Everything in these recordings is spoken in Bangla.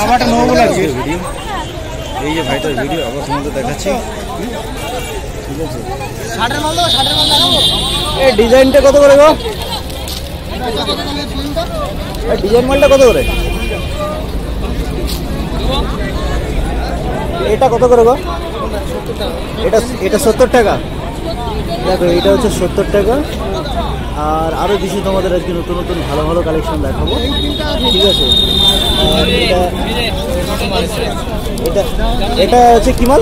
খাবারটা নেবো লাগছে ভিডিও। এই যে ভাইটার ভিডিও আবার তোমাদের দেখাচ্ছি। ঠিক আছে, শার্টের মাল দাও, শার্টের মাল দেখাবো। এই ডিজাইনটা কত করে গো? ডিজাইন মালটা কত করে? এটা কত করে গো? এটা 70 টাকা। দেখো এটা হচ্ছে 70 টাকা। আর আরও কিছু তোমাদের আজকে নতুন নতুন ভালো ভালো কালেকশন দেখাবো। ঠিক আছে, আর এটা এটা হচ্ছে কি মাল?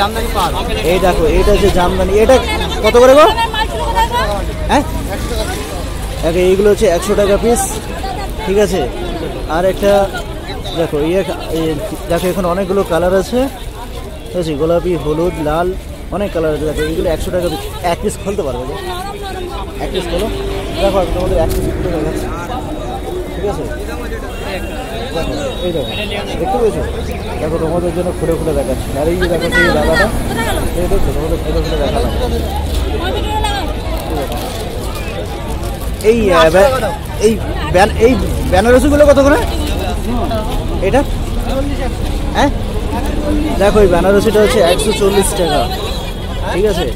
জামদানি পাড়। এই দেখো এটা হচ্ছে জামদানি। এটা কত করে গো? হ্যাঁ দেখো এইগুলো হচ্ছে 100 টাকা পিস। ঠিক আছে, আর একটা দেখো দেখো এখানে অনেকগুলো কালার আছে। ঠিক আছে, গোলাপি, হলুদ, লাল, অনেক কালার আছে। দেখো এইগুলো 100 টাকা পিস। এক পিস খুলতে পারবে? এক পিস খোলো। দেখো তোমাদের এক পিস খুলে দেখাচ্ছি। ঠিক আছে, দেখো এই দেখো, দেখতে পেয়েছো? দেখো তোমাদের জন্য খুলে খুলে দেখাচ্ছি। আর এই যে দেখো সেই দাদাটা, এই দেখো তোমাদের খুলে খুলে দেখালাম। এই এই বেনারসিগুলো কত করে? এটা হ্যাঁ দেখো এই বেনারসিটা হচ্ছে 140 টাকা। ঠিক আছে,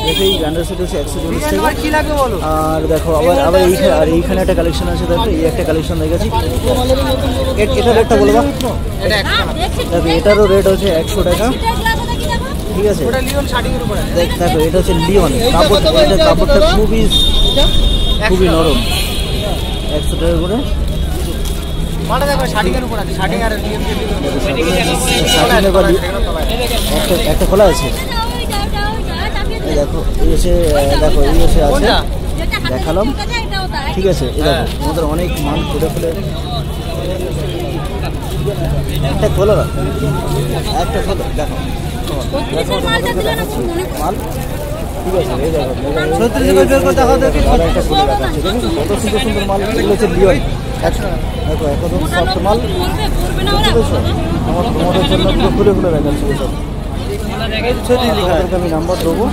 দেখো এই বেনারসিটা হচ্ছে 140 টাকা। আর দেখো আবার আবার এইখানে একটা কালেকশন আছে। দেখো এই একটা কালেকশন দেখেছি। এটার রেটটা বলবা? দেখো এটারও রেট হচ্ছে 100 টাকা। ঠিক আছে, দেখো এটা হচ্ছে লিওন কাপড়টা খুবই খুবই নরম। 100 টাকা করে। একটা খোলা আছে। দেখো এই এসে দেখো এই এসে আছে, দেখালাম। ঠিক আছে, এই দেখো আমাদের অনেক মাল খুলে খুলে। একটা খোলো না, একটা খোলো। দেখো মাল। ঠিক আছে, এই দেখো কত সুন্দর সুন্দর মাল। এগুলো হচ্ছে লিওন। দেখো একদম সফট মাল। আমার তোমাদের জন্য পুরো খুলে খুলে দেখাচ্ছি। আমি নাম্বার দেবো।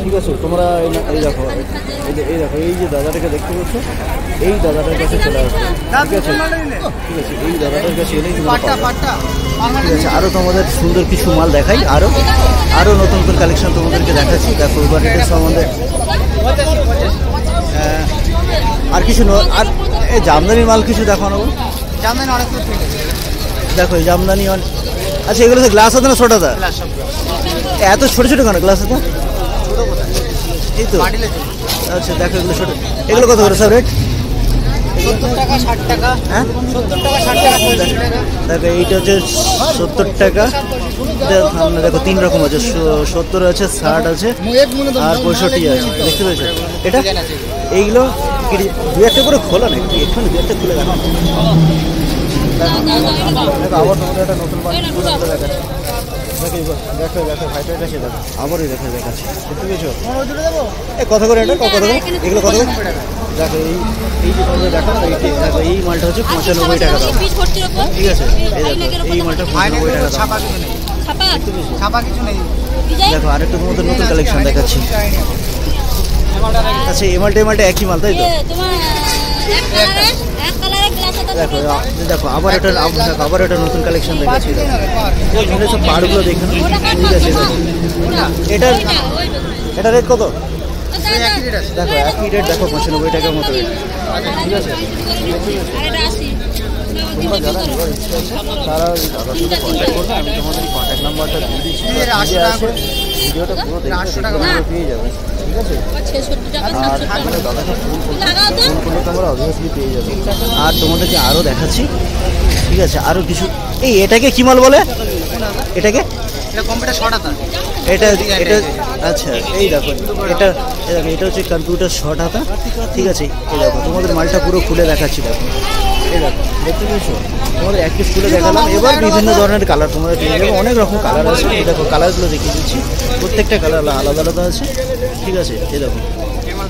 ঠিক আছে, তোমরা এই দেখো এই দেখো এই যে দাদাটাকে দেখতে পাচ্ছ, এই দাদাটার কাছে চলে আসবে। ঠিক আছে, ঠিক আছে, এই দাদাটার কাছে এলেই তোমরা পাবে। ঠিক আছে, আরও তোমাদের সুন্দর কিছু মাল দেখাই। আরও নতুন নতুন কালেকশন তোমাদেরকে দেখাচ্ছি। দেখো এবার এটা সম্বন্ধে আর কিছু আর এই জামদানির মাল কিছু দেখানো। জামদানি অনেক দেখো এই জামদানি। আচ্ছা এগুলো তো গ্লাস আছে না ছোট? এত ছোট ছোট কেন গ্লাস আছে? এই তো। আচ্ছা দেখো এগুলো ছোট। এগুলো কত করে সব রেট? 70 টাকা, 60 টাকা। হ্যাঁ 70 টাকা, 60 টাকা, 65 টাকা। দেখো এইটা হচ্ছে 70 টাকা। দেখো 3 রকম আছে, 70 আছে, 60 আছে আর 65 আছে। দেখতে পেয়েছো? এটা এইগুলো দু একটা করে খোলা নাকি? এখানে দু একটা খুলে দেখো। আবার তোমাদের একটা নতুন দেখাচ্ছে। দেখো দেখো ভাইটার কাছে দেখো, আবারই দেখাচ্ছে। দেখতে পেয়েছো? কত করে এটা? কত করে এগুলো? কত করে? দেখো এই যে তোমাদের দেখো দেখো এই মালটা হচ্ছে 95 টাকা দাম। ঠিক আছে, এই মালটা 95 টাকা দাম। দেখো আরেকটা তোমাদের নতুন কালেকশন দেখাচ্ছি। আচ্ছা এই মালটা একই মাল, তাই তো? দেখো দেখো আবার একটা নতুন কালেকশন দেখাচ্ছি। এখানে সব পাড়গুলো দেখে না। ঠিক আছে, এটা রেট কত? দেখো একই রেট। দেখো 95 টাকার মতো রেট। ঠিক আছে, তোমরা যারা এবার ইচ্ছে আছে তারা দাদার সাথে কন্ট্যাক্ট করবে। আমি তোমাদের কন্ট্যাক্ট নাম্বারটা দিয়ে দিচ্ছি। ভিডিওটা পুরো দেখে পেয়ে যাবে। ঠিক আছে, আর দাদাকে ফোন করলে তোমরা অবভিয়াসলি পেয়ে যাবে। আর তোমাদেরকে আরও দেখাচ্ছি। ঠিক আছে, আরও কিছু। এটাকে কি মাল বলে? এটাকে এটা আচ্ছা এই দেখো এটা হচ্ছে কম্পিউটার শর্ট হাতা। ঠিক আছে, এই দেখো তোমাদের মালটা পুরো খুলে দেখাচ্ছি। দেখো এই দেখো, দেখতে পেয়েছো? তোমাদের এক পিস খুলে দেখালাম। এবার বিভিন্ন ধরনের কালার তোমরা পেয়ে যাবে। অনেক রকম কালার আছে। এই দেখো কালারগুলো দেখিয়ে দিচ্ছি। প্রত্যেকটা কালার আলাদা আলাদা আছে। ঠিক আছে, এই দেখো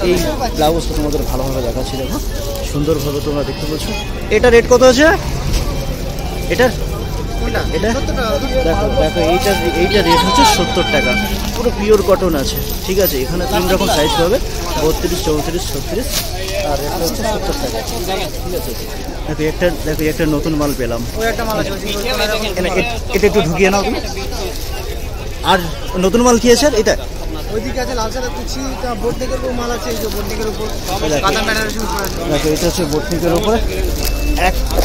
এই ব্লাউজটা তোমাদের ভালোভাবে দেখাচ্ছি। দেখো সুন্দরভাবে তোমরা দেখতে পাচ্ছ। এটা রেট কত আছে? এটা দেখো দেখো এইটা রেট হচ্ছে 70 টাকা। পুরো পিওর কটন আছে। ঠিক আছে, এখানে 3 রকম সাইজ পাবে, 32, 34, 36। আর রেটটা হচ্ছে 70 টাকা। ঠিক আছে। দেখো একটা নতুন মাল পেলাম। ওই একটা মাল আছে এটা একটু ঢুকিয়ে নাও তুমি। আর নতুন মাল কি আছে এটা? ওইদিকে আছে লাল সাদা কুচি, তা বোর্ডিকের উপর মাল আছে, এই যে বোর্ডিকের উপর কাতান বেনারসি উপর আছে। দেখো এটা হচ্ছে বোর্ডিকের উপরে।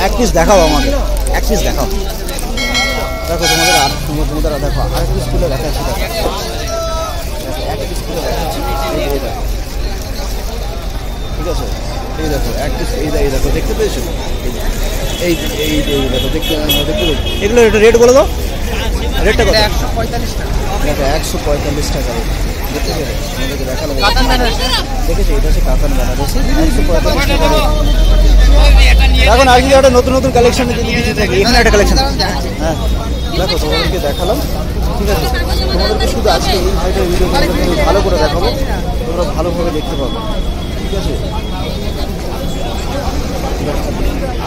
এক পিস দেখাও আমাকে, এক পিস দেখাও। দেখো তোমাদের দেখো আর পিস খুলে দেখাচ্ছি। দেখো এক পিস খুলে দেখাচ্ছি। ঠিক আছে, এই দেখো এক পিস, এই দেখো দেখতে পেয়েছো? এই দেখো দেখতে পেয়েছো? এগুলো রেট বলে দাও, রেটটা কত? 145 টাকা। দেখো 145 টাকা রেট। দেখতে পেলে আমাদেরকে দেখালো। কাতান বেনারসি দেখেছি, এটা হচ্ছে কাতান বেনারসি 145 টাকা রেট। এখন আর কি একটা নতুন নতুন কালেকশন যদি কিছু থাকে, এখানে একটা কালেকশন। হ্যাঁ দেখো তোমাদেরকে দেখালাম। ঠিক আছে, তোমাদেরকে শুধু আজকে এই ভাইটার ভিডিও ভালো করে দেখাবো, তোমরা ভালোভাবে দেখতে পাবো। ঠিক আছে,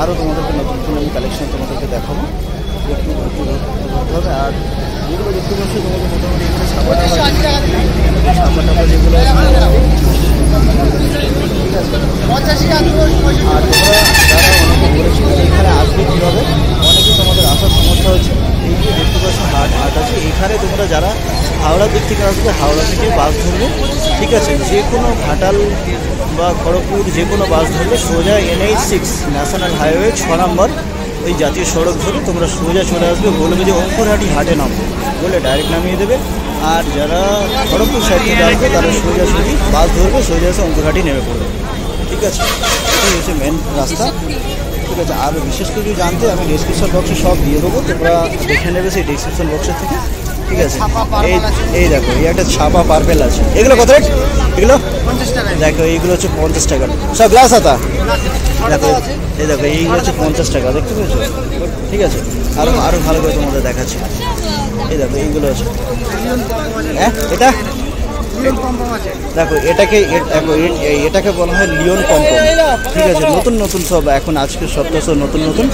আরও তোমাদেরকে নতুন নতুন আমি কালেকশন তোমাদেরকে দেখাবো, দেখতে হবে। আর যেগুলো দেখতে পাচ্ছি তোমাদের মোটামুটি এখানে ছাপা টাপা যেগুলো আছে। ঠিক আছে, আর তোমরা যারা অনেকে বলেছিল এখানে আসবে কীভাবে, অনেকেই তোমাদের আসার সমস্যা হচ্ছে। এই যে দেখতে পাচ্ছ হাট আছে, এখানে তোমরা যারা হাওড়ার দিক থেকে আসবে, হাওড়া থেকে বাস ধরবে। ঠিক আছে, যে কোনো ঘাটাল বা খড়গপুর যে কোনো বাস ধরলে সোজা NH6 ন্যাশনাল হাইওয়ে 6 নম্বর ওই জাতীয় সড়ক ধরে তোমরা সোজা চলে আসবে। বলবে যে অঙ্কুরহাটি হাটে নামবো বলে ডাইরেক্ট নামিয়ে দেবে। আর যারা খড়গপুর সাইড থেকে আসবে তারা সোজাসুজি বাস ধরবে, সোজা এসে অঙ্কুরহাটি নেমে পড়বে। ঠিক আছে, এই হচ্ছে মেন রাস্তা। ঠিক আছে, আর বিশেষ কিছু জানতে আমি ডেসক্রিপশন বক্সে সব দিয়ে দেবো, তোমরা দেখে নেবে সেই ডেসক্রিপশন বক্সের থেকে। ঠিক আছে, এই দেখো এই একটা ছাপা পার্পেল আছে। এগুলো কত রেট? এগুলো 50 টাকা। দেখো এইগুলো হচ্ছে 50 টাকা সব গ্লাস আতা। দেখো এই দেখো এইগুলো হচ্ছে 50 টাকা, দেখতে পেয়েছো? ঠিক আছে, আরও ভালো করে তোমাদের দেখাচ্ছি। এই দেখো এইগুলো আছে। হ্যাঁ এটা দেখো এটাকে বলা হয় লিওন পম্পম। ঠিক আছে, নতুন নতুন সব এখন আজকের সপ্তাহ সব নতুন নতুন।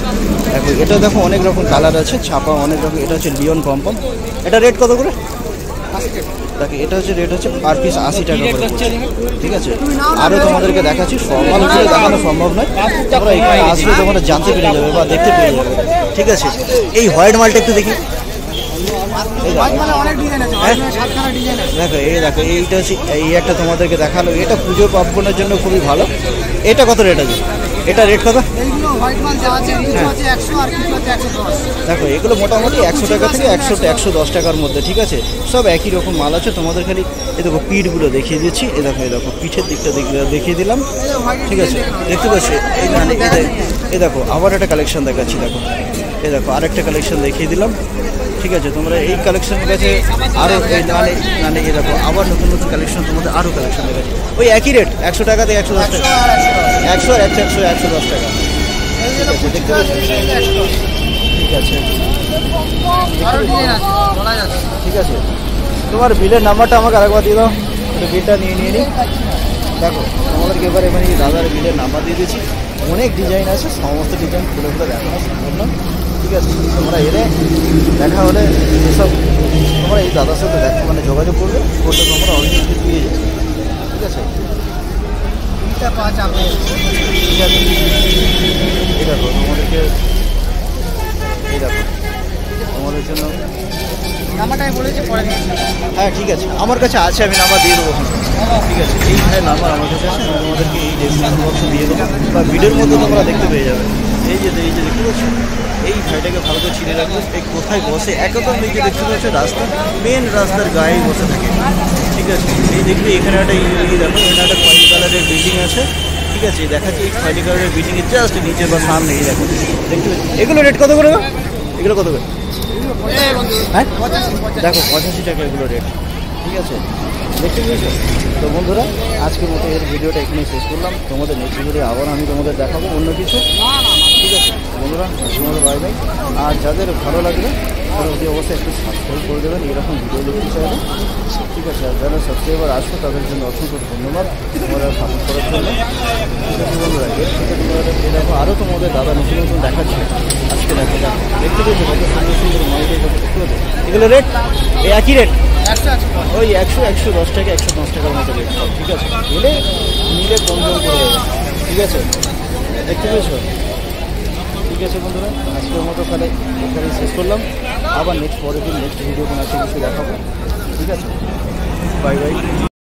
দেখো এটা দেখো অনেক রকম কালার আছে, ছাপা অনেক রকম। এটা হচ্ছে লিওন পম্পম। এটা রেট কত করে? দেখো এটা হচ্ছে রেট হচ্ছে পার পিস 80 টাকা করে পড়ছে। ঠিক আছে, আরও তোমাদেরকে দেখাচ্ছি, সব মানুষকে দেখানো সম্ভব নয়। তোমরা এখানে আসলে তোমরা জানতে পেরে যাবে বা দেখতে পেরে যাবে। ঠিক আছে, এই হোয়াইট মালটা একটু দেখি। দেখো এইটা হচ্ছে এই একটা তোমাদেরকে দেখালো, এটা পুজো পার্বণের জন্য খুবই ভালো। এটা কত রেট আছে? এটা রেট কত? দেখো এগুলো মোটামুটি 100 টাকা থেকে 110 টাকার মধ্যে। ঠিক আছে, সব একই রকম মাল আছে। তোমাদের খালি এই দেখো পিঠগুলো দেখিয়ে দিচ্ছি। এই দেখো পিঠের দিকটা দেখিয়ে দিলাম। ঠিক আছে, দেখতে পাচ্ছি এই দেখো আবার একটা কালেকশন দেখাচ্ছি। দেখো এই দেখো আরেকটা কালেকশন দেখিয়ে দিলাম। ঠিক আছে, তোমরা এই কালেকশনের কাছে আরও মানে এই দেখো আবার নতুন নতুন কালেকশন তোমাদের আরও কালেকশন দেখাচ্ছি। ওই একই রেট 100 টাকা থেকে 110 টাকা, 100 আর 110 টাকা। দেখতে পাচ্ছি। ঠিক আছে, ঠিক আছে, তোমার বিলের নাম্বারটা আমাকে আরেকবার দিয়ে দাও, বিলটা নিয়ে নিই। দেখো তোমাদেরকে এবার এখানে দাদার বিলের নাম্বার দিয়ে দিয়েছি। অনেক ডিজাইন আছে, সমস্ত ডিজাইন খুলে দেখানো সম্ভব না। ঠিক আছে, তোমরা এলে দেখা হলে এসব তোমরা এই দাদার সাথে যোগাযোগ করবে, তোমরা অনেক কিছু পেয়ে যাবে। ঠিক আছে, ঠিক আছে, এই দেখো তোমাদেরকে এই দেখো তোমাদের জন্য নাম্বারটাই বলেছি পরে। হ্যাঁ ঠিক আছে, আমার কাছে আছে, আমি নাম্বার দিয়ে দেবো। ঠিক আছে, এই ভাইয়ের নাম্বার আমার কাছে আছে, আমি তোমাদেরকে এই ডেসক্রিপশন বক্সে দিয়ে দেবো বা ভিডিওর মধ্যে তোমরা দেখতে পেয়ে যাবে। এই যে দেখতে পাচ্ছ, এই ভাইটাকে ভালো করে চিনে রাখবে। এই কোথায় বসে একদম এই যে দেখতে পাচ্ছ রাস্তা, মেন রাস্তার গায়ে বসে থাকে। ঠিক আছে, এই দেখবি এখানে একটা দেখো, এখানে একটা খয়েরি কালারের বিল্ডিং আছে। ঠিক আছে, দেখাচ্ছি এই খয়েরি কালারের বিল্ডিংয়ের জাস্ট নিচে বা সামনে এই দেখো দেখতে পাচ্ছি। এগুলো রেট কত করে? এগুলো কত করে? হ্যাঁ দেখো 85 টাকা এগুলো রেট। ঠিক আছে, দেখতে পেয়েছো? তো বন্ধুরা আজকের মতো এর ভিডিওটা এখানে শেষ করলাম। তোমাদের নেক্সট ভিডিও আবার আমি তোমাদের দেখাবো অন্য কিছু। ঠিক আছে বন্ধুরা, তোমাদের বাই বাই। আর যাদের ভালো লাগবে তারা অবশ্যই একটু সাবস্ক্রাইব করে দেবেন এরকম ভিডিও দেখতে চাইলে। ঠিক আছে, আর যারা সাবস্ক্রাইবার আসবে তাদের জন্য অসংখ্য ধন্যবাদ তোমরা সাপোর্ট করার জন্য। ঠিক আছে বন্ধুরা, এর থেকে তোমাদের দেখো আরও তোমাদের দাদা নতুন নতুন দেখাচ্ছে। আজকে দেখতে পেয়েছো কত সুন্দর সুন্দর মাইকের কথা দেখতে পেয়েছো? এগুলো রেট একই রেট, ওই 110 টাকা 105 টাকার মতো রেট। ঠিক আছে, এলে নিলে কম করে দেবে। ঠিক আছে, দেখতে পেয়েছো? ঠিক আছে বন্ধুরা, আজকের মতো তাহলে এখানে শেষ করলাম। আবার নেক্সট পরের দিন নেক্সট ভিডিও কোনো একটা কিছু দেখাবো। ঠিক আছে, বাই বাই।